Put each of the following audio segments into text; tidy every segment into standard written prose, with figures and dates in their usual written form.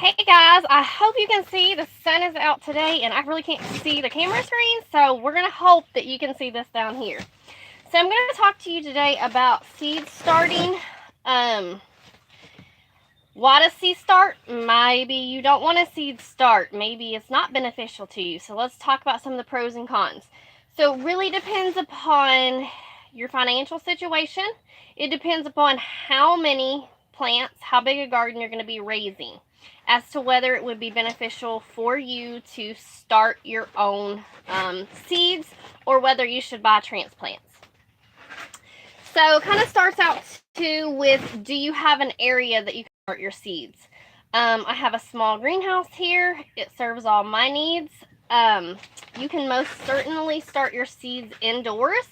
Hey guys, I hope you can see the sun is out today and I really can't see the camera screen, so we're going to hope that you can see this down here. So I'm going to talk to you today about seed starting. Why does seed start? Maybe you don't want a seed start. Maybe it's not beneficial to you. So let's talk about some of the pros and cons. So it really depends upon your financial situation. It depends upon how many plants, how big a garden you're going to be raising, as to whether it would be beneficial for you to start your own seeds or whether you should buy transplants. So it kind of starts out too with, do you have an area that you can start your seeds? I have a small greenhouse here. It serves all my needs. You can most certainly start your seeds indoors.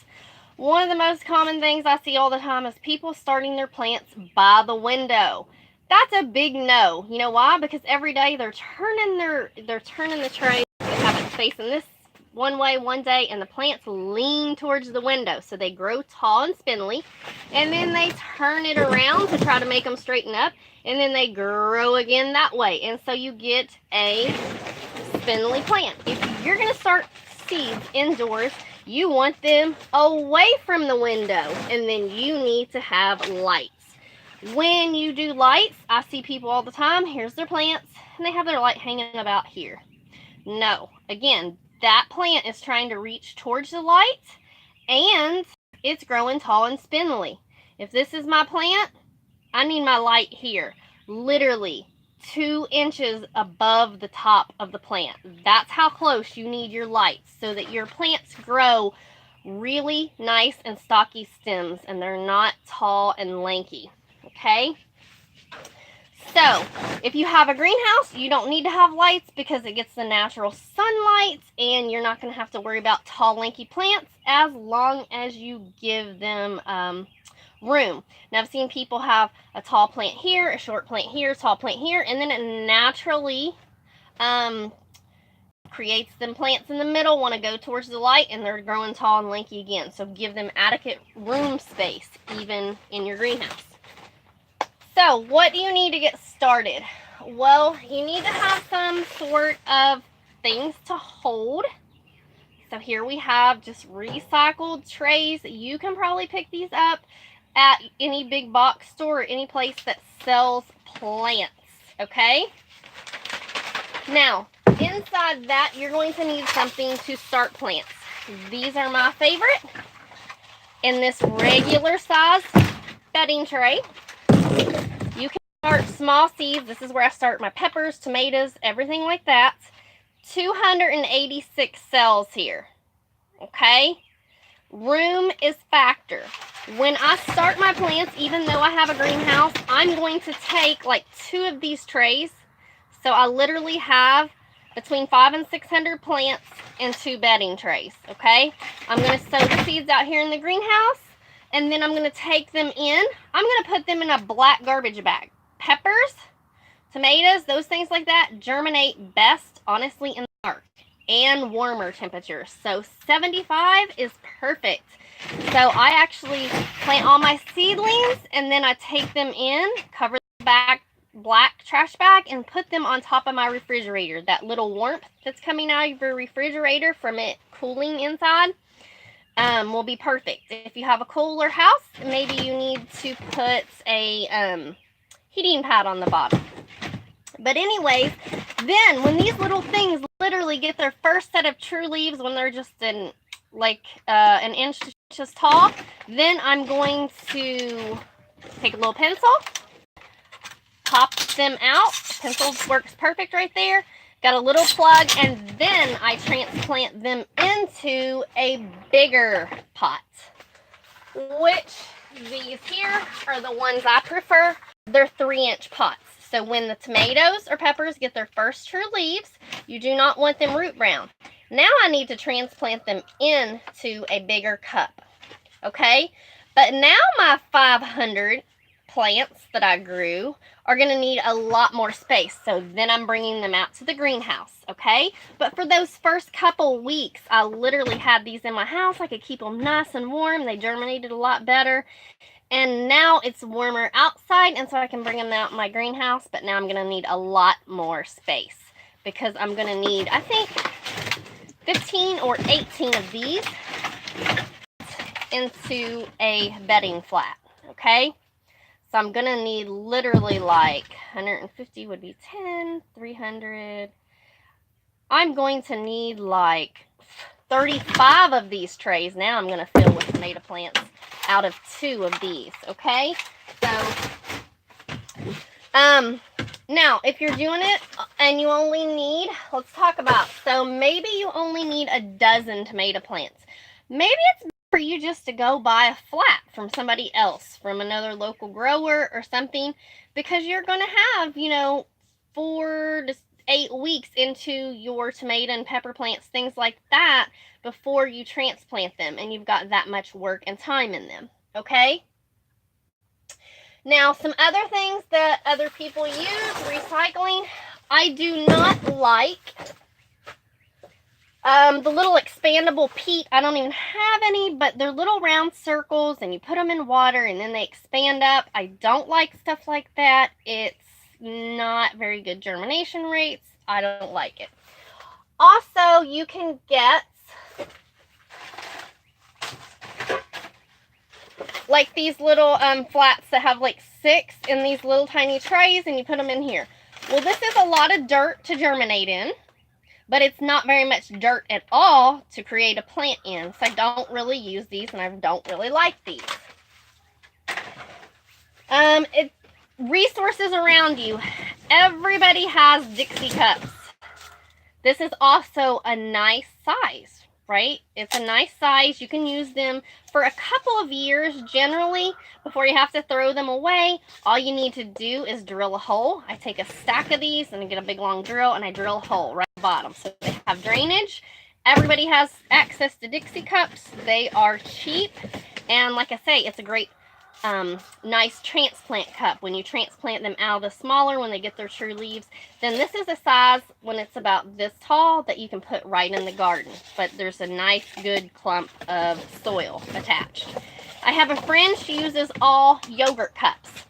One of the most common things I see all the time is people starting their plants by the window. That's a big no. You know why? Because every day they're turning the tray. They have it facing this one way one day, and the plants lean towards the window, so they grow tall and spindly, and then they turn it around to try to make them straighten up, and then they grow again that way, and so you get a spindly plant. If you're going to start seeds indoors, you want them away from the window, and then you need to have lights. When you do lights, I see people all the time, here's their plants, and they have their light hanging about here. No, again, that plant is trying to reach towards the light, and it's growing tall and spindly. If this is my plant, I need my light here, literally 2 inches above the top of the plant. That's how close you need your lights so that your plants grow really nice and stocky stems and they're not tall and lanky. Okay? So, if you have a greenhouse, you don't need to have lights because it gets the natural sunlight and you're not going to have to worry about tall, lanky plants as long as you give them room. Now, I've seen people have a tall plant here, a short plant here, a tall plant here, and then it naturally creates them plants in the middle want to go towards the light and they're growing tall and lanky again. So give them adequate room space even in your greenhouse. So what do you need to get started? Well, you need to have some sort of things to hold. So here we have just recycled trays. You can probably pick these up at any big box store or any place that sells plants, okay? Now, inside that, you're going to need something to start plants. These are my favorite in this regular size bedding tray. You can start small seeds. This is where I start my peppers, tomatoes, everything like that. 286 cells here, okay? Room is factor. When I start my plants, even though I have a greenhouse, I'm going to take like 2 of these trays. So I literally have between 500 and 600 plants in 2 bedding trays, okay? I'm going to sow the seeds out here in the greenhouse, and then I'm going to take them in. I'm going to put them in a black garbage bag. Peppers, tomatoes, those things like that germinate best, honestly, in the dark and warmer temperatures. So 75 is perfect. So I actually plant all my seedlings, and then I take them in, cover the back black trash bag, and put them on top of my refrigerator. That little warmth that's coming out of your refrigerator from it cooling inside will be perfect. If you have a cooler house, maybe you need to put a heating pad on the bottom. But anyways, then when these little things literally get their first set of true leaves, when they're just an inch to inches tall, then I'm going to take a little pencil, pop them out. Pencil works perfect right there. Got a little plug, and then I transplant them into a bigger pot, which these here are the ones I prefer. They're 3-inch pots. So when the tomatoes or peppers get their first true leaves, you do not want them root brown. Now I need to transplant them into a bigger cup, okay? But now my 500 plants that I grew are going to need a lot more space. So then I'm bringing them out to the greenhouse, okay? But for those first couple weeks, I literally had these in my house. I could keep them nice and warm. They germinated a lot better. And now it's warmer outside, and so I can bring them out in my greenhouse, but now I'm going to need a lot more space because I'm going to need, I think, 15 or 18 of these into a bedding flat, okay? So I'm going to need literally like 150 would be 10, 300. I'm going to need like 35 of these trays. Now I'm going to fill with tomato plants out of 2 of these, okay? So, now, if you're doing it and you only need, let's talk about, so maybe you only need a dozen tomato plants. Maybe it's for you just to go buy a flat from somebody else, from another local grower or something, because you're going to have, you know, 4 to 8 weeks into your tomato and pepper plants, things like that, before you transplant them, and you've got that much work and time in them, okay? Now, some other things that other people use, recycling, I do not like the little expandable peat. I don't even have any, but they're little round circles, and you put them in water, and then they expand up. I don't like stuff like that. It's not very good germination rates. I don't like it. Also, you can get like these little flats that have like 6 in these little tiny trays, and you put them in here. Well, this is a lot of dirt to germinate in, but it's not very much dirt at all to create a plant in. So I don't really use these, and I don't really like these. Resources around you. Everybody has Dixie cups. This is also a nice size, right? It's a nice size. You can use them for a couple of years generally before you have to throw them away. All you need to do is drill a hole. I take a stack of these and I get a big long drill and I drill a hole right at the bottom so they have drainage. Everybody has access to Dixie cups. They are cheap, and like I say, it's a great nice transplant cup. When you transplant them out of the smaller, when they get their true leaves, then this is a size when it's about this tall that you can put right in the garden, but there's a nice good clump of soil attached. I have a friend, she uses all yogurt cups.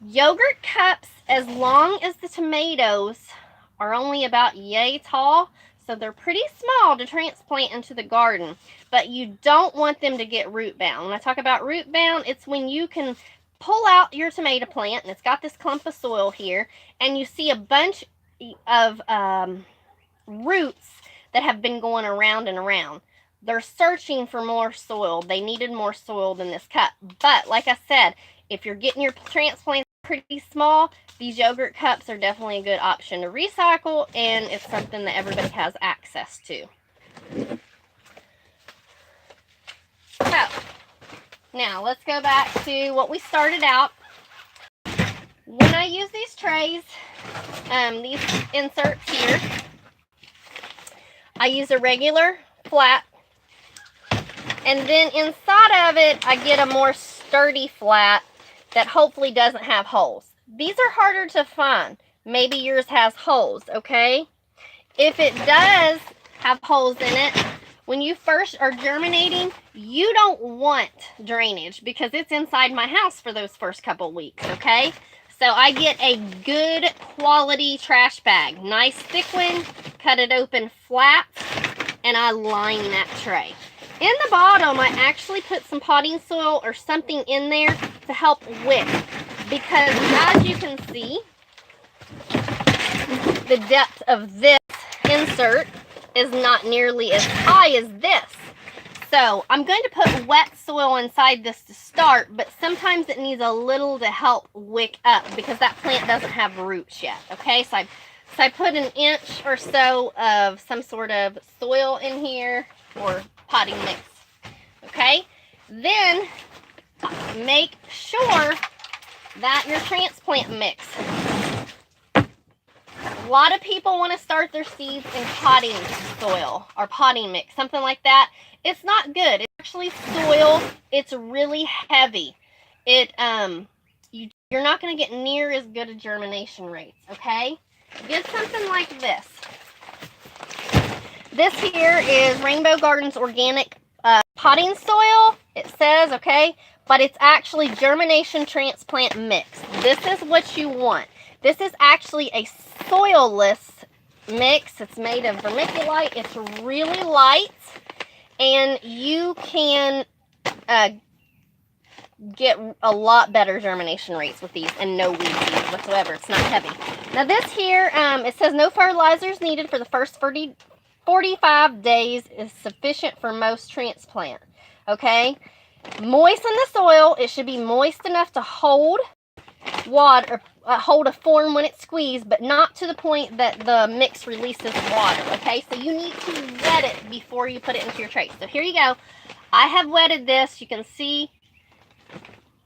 Yogurt cups, as long as the tomatoes are only about yay tall, so they're pretty small to transplant into the garden, but you don't want them to get root bound. When I talk about root bound, it's when you can pull out your tomato plant and it's got this clump of soil here, and you see a bunch of roots that have been going around and around. They're searching for more soil. They needed more soil than this cup. But like I said, if you're getting your transplants pretty small, these yogurt cups are definitely a good option to recycle, and it's something that everybody has access to. So, now let's go back to what we started out. When I use these trays, these inserts here, I use a regular flat, and then inside of it, I get a more sturdy flat that hopefully doesn't have holes. These are harder to find. Maybe yours has holes, okay? If it does have holes in it, when you first are germinating, you don't want drainage because it's inside my house for those first couple weeks, okay? So I get a good quality trash bag, nice thick one, cut it open flat, and I line that tray. In the bottom, I actually put some potting soil or something in there to help wick, because as you can see, the depth of this insert is not nearly as high as this. So I'm going to put wet soil inside this to start, but sometimes it needs a little to help wick up because that plant doesn't have roots yet, okay? So I put an inch or so of some sort of soil in here, or potting mix, okay? Then make sure that your transplant mix. A lot of people want to start their seeds in potting soil or potting mix, something like that. It's not good. It's actually soil. It's really heavy. You're not going to get near as good a germination rates, okay? Get something like this. This here is Rainbow Gardens Organic potting soil. It says, okay, but it's actually germination transplant mix. This is what you want. This is actually a soilless mix. It's made of vermiculite. It's really light, and you can get a lot better germination rates with these, and no weed seeds whatsoever. It's not heavy. Now this here, it says no fertilizers needed for the first 45 days is sufficient for most transplant. Okay, moisten the soil. It should be moist enough to hold water, hold a form when it's squeezed, but not to the point that the mix releases water. Okay, so you need to wet it before you put it into your tray. So here you go. I have wetted this. You can see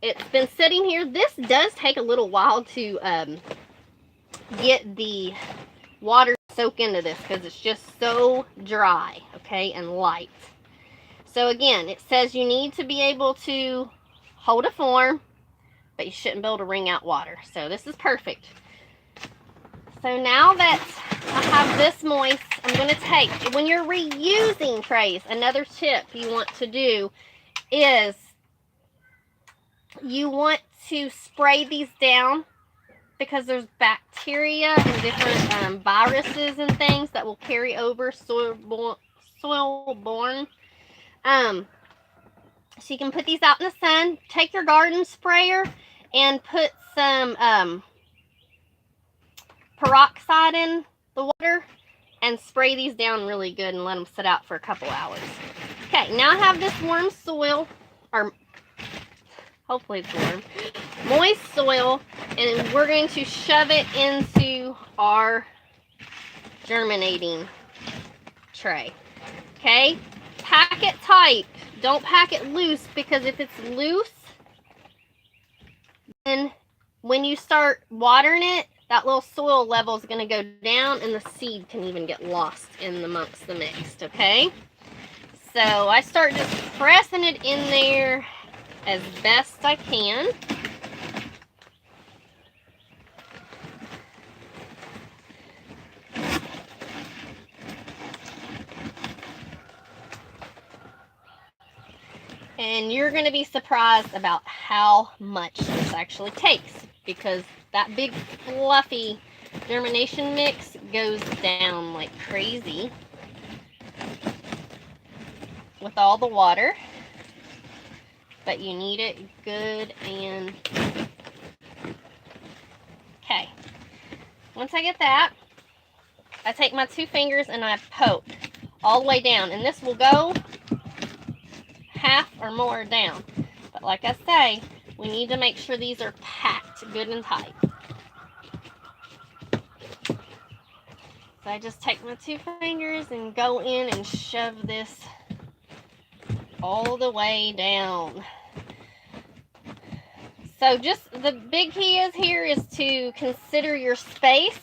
it's been sitting here. This does take a little while to get the water soak into this because it's just so dry, okay, and light. So again, it says you need to be able to hold a form, but you shouldn't be able to wring out water. So this is perfect. So now that I have this moist, I'm going to take, when you're reusing trays, another tip you want to do is you want to spray these down because there's bacteria and different viruses and things that will carry over soil-borne. So you can put these out in the sun, take your garden sprayer and put some peroxide in the water and spray these down really good and let them sit out for a couple hours. Okay, now I have this warm soil, or hopefully it's warm, moist soil, and we're going to shove it into our germinating tray. Okay, pack it tight. Don't pack it loose, because if it's loose, then when you start watering it, that little soil level is going to go down and the seed can even get lost in amongst the mix, okay? So I start just pressing it in there as best I can. And you're going to be surprised about how much this actually takes, because that big fluffy germination mix goes down like crazy with all the water, but you need it good. And okay, once I get that, I take my 2 fingers and I poke all the way down, and this will go half or more down. But like I say, we need to make sure these are packed good and tight. So I just take my 2 fingers and go in and shove this all the way down. So just the big key is here is to consider your space,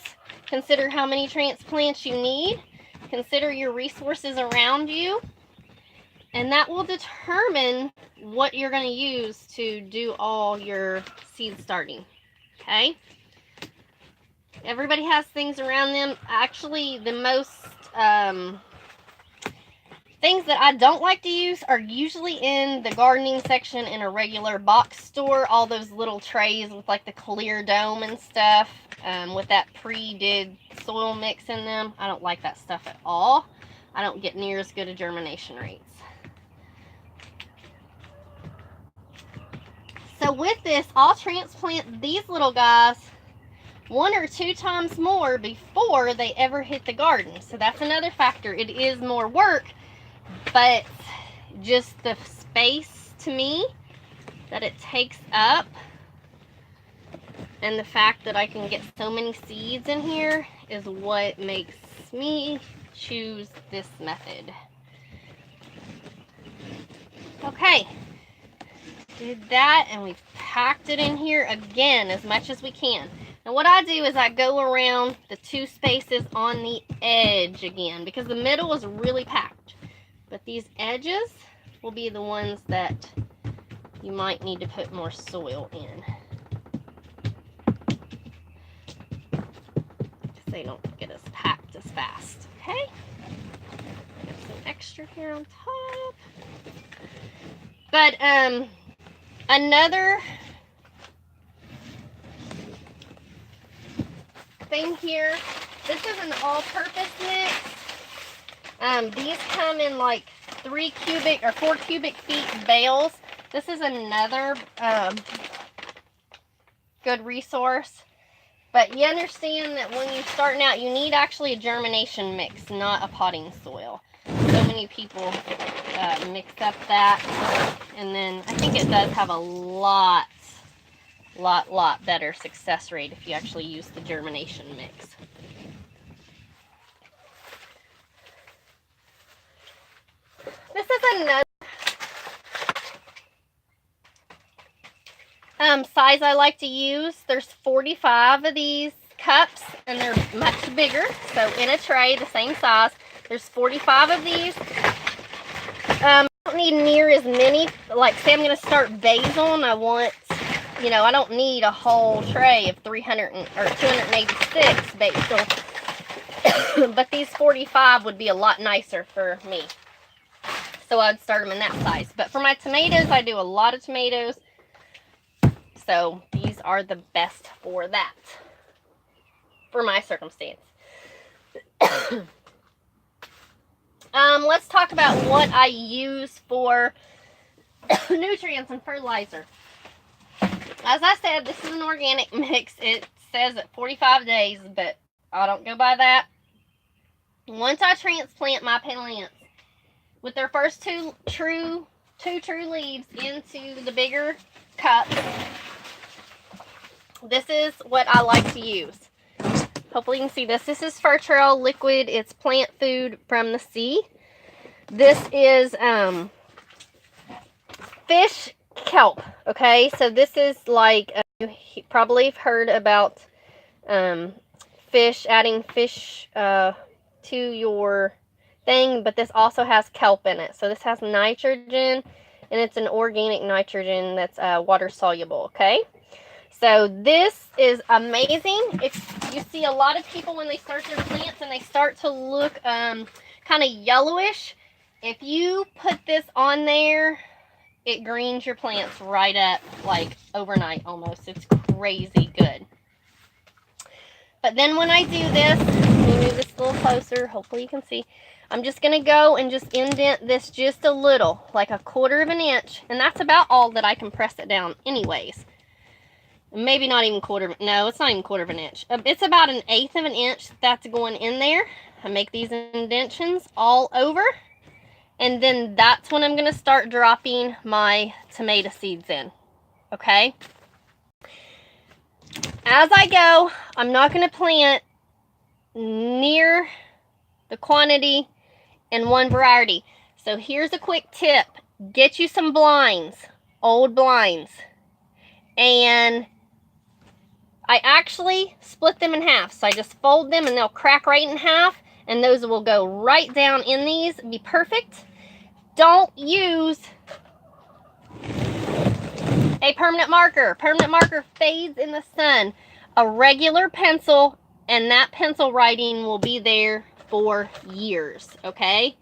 consider how many transplants you need, consider your resources around you, and that will determine what you're going to use to do all your seed starting, okay? Everybody has things around them. Actually, the most things that I don't like to use are usually in the gardening section in a regular box store. All those little trays with like the clear dome and stuff, with that pre-did soil mix in them. I don't like that stuff at all. I don't get near as good a germination rates. So with this, I'll transplant these little guys 1 or 2 times more before they ever hit the garden. So that's another factor. It is more work, but just the space to me that it takes up, and the fact that I can get so many seeds in here is what makes me choose this method. Okay, did that, and we've packed it in here again as much as we can. Now what I do is I go around the 2 spaces on the edge again, because the middle is really packed, but these edges will be the ones that you might need to put more soil in, because they don't get as packed as fast. Okay, get some extra here on top. But Another thing here, this is an all-purpose mix. These come in like 3 cubic or 4 cubic feet bales. This is another good resource. But you understand that when you're starting out, you need actually a germination mix, not a potting soil. So many people mix up that, and then I think it does have a lot better success rate if you actually use the germination mix. This is another size I like to use. There's 45 of these cups, and they're much bigger. So in a tray, the same size, there's 45 of these. I don't need near as many. Like, say I'm going to start basil, and I want, you know, I don't need a whole tray of 286 basil. But these 45 would be a lot nicer for me. So I'd start them in that size. But for my tomatoes, I do a lot of tomatoes. So these are the best for that, for my circumstance. Let's talk about what I use for nutrients and fertilizer. As I said, this is an organic mix. It says at 45 days, but I don't go by that. Once I transplant my plants with their first two true leaves into the bigger cups, this is what I like to use. Hopefully you can see this. This is Fertrel liquid. It's plant food from the sea. This is fish kelp. Okay, so this is like, you probably have heard about fish, adding fish to your thing, but this also has kelp in it. So this has nitrogen, and it's an organic nitrogen that's water soluble. Okay, so this is amazing. If you see a lot of people when they start their plants and they start to look kind of yellowish, if you put this on there, it greens your plants right up, like overnight almost. It's crazy good. But then when I do this, let me move this a little closer, hopefully you can see. I'm just going to go and just indent this just a little, like a 1/4 of an inch. And that's about all that I can press it down anyways. Maybe not even no, it's not even 1/4 of an inch. It's about 1/8 of an inch that's going in there. I make these indentions all over. And then that's when I'm going to start dropping my tomato seeds in. Okay? As I go, I'm not going to plant near the quantity in one variety. So here's a quick tip. Get you some blinds, old blinds. And I actually split them in half. So I just fold them and they'll crack right in half. And those will go right down in these. Be perfect. Don't use a permanent marker. Permanent marker fades in the sun. A regular pencil, and that pencil writing will be there for years, okay?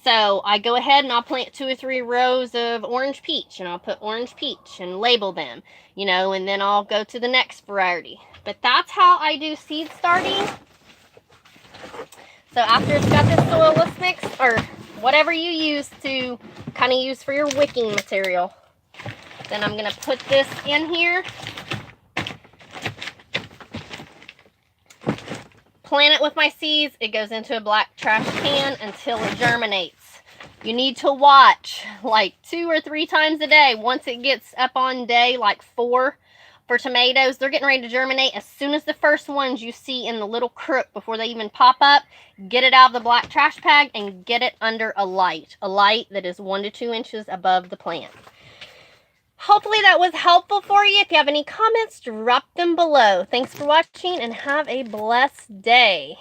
So I go ahead and I'll plant 2 or 3 rows of orange peach, and I'll put orange peach and label them, you know, and then I'll go to the next variety. But that's how I do seed starting. So after it's got this soilless mix, or whatever you use to kind of use for your wicking material, then I'm going to put this in here. Plant it with my seeds. It goes into a black trash can until it germinates. You need to watch like 2 or 3 times a day. Once it gets up on day like 4 for tomatoes, they're getting ready to germinate. As soon as the first ones you see in the little crook before they even pop up, get it out of the black trash bag and get it under a light that is 1 to 2 inches above the plant. Hopefully that was helpful for you. If you have any comments, drop them below. Thanks for watching and have a blessed day.